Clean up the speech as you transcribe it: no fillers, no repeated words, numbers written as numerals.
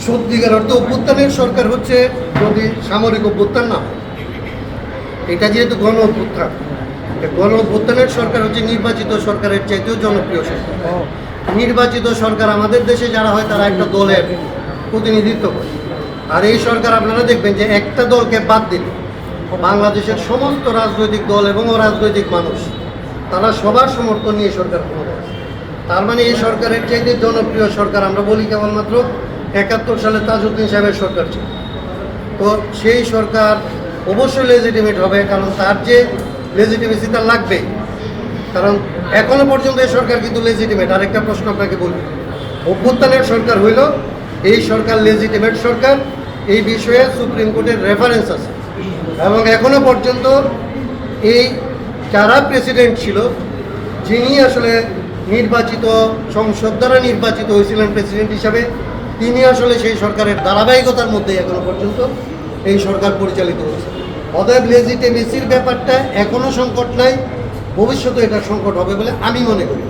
সত্যিকার অর্থে অভ্যুত্থানের সরকার হচ্ছে যদি সামরিক অভ্যুত্থান না হয়, এটা যেহেতু গণ অভ্যুত্থান, গণ অভ্যুত্থানের সরকার হচ্ছে নির্বাচিত সরকারের চাইতেও জনপ্রিয় সরকার। নির্বাচিত সরকার আমাদের দেশে যারা হয় তারা একটা দলের প্রতিনিধিত্ব করে, আর এই সরকার আপনারা দেখবেন যে একটা দলকে বাদ দিলে বাংলাদেশের সমস্ত রাজনৈতিক দল এবং অরাজনৈতিক মানুষ তারা সবার সমর্থন নিয়ে সরকার ক্ষমতায় আছে। তার মানে এই সরকারের চাইতে জনপ্রিয় সরকার আমরা বলি কেবলমাত্র 71 সালে তাজউদ্দিন সাহেবের সরকার ছিল। তো সেই সরকার অবশ্যই লেজিটিমেট হবে, কারণ তার যে লেজিটিমেসি তার লাগবে, কারণ এখনো পর্যন্ত এই সরকার কিন্তু লেজিটিমেট। আরেকটা প্রশ্ন আপনাকে বলি, অভ্যুত্থানের সরকার হইল এই সরকার লেজিটিমেট সরকার, এই বিষয়ে সুপ্রিম কোর্টের রেফারেন্স আছে, এবং এখনো পর্যন্ত এই যারা প্রেসিডেন্ট ছিল, যিনি আসলে নির্বাচিত সংসদ দ্বারা নির্বাচিত হয়েছিলেন প্রেসিডেন্ট হিসাবে, তিনি আসলে সেই সরকারের ধারাবাহিকতার মধ্যে এখনো পর্যন্ত এই সরকার পরিচালিত হচ্ছে। অতএব লেজিটিমেসির ব্যাপারটা এখনো সংকট নাই, ভবিষ্যতে এটা সংকট হবে বলে আমি মনে করি।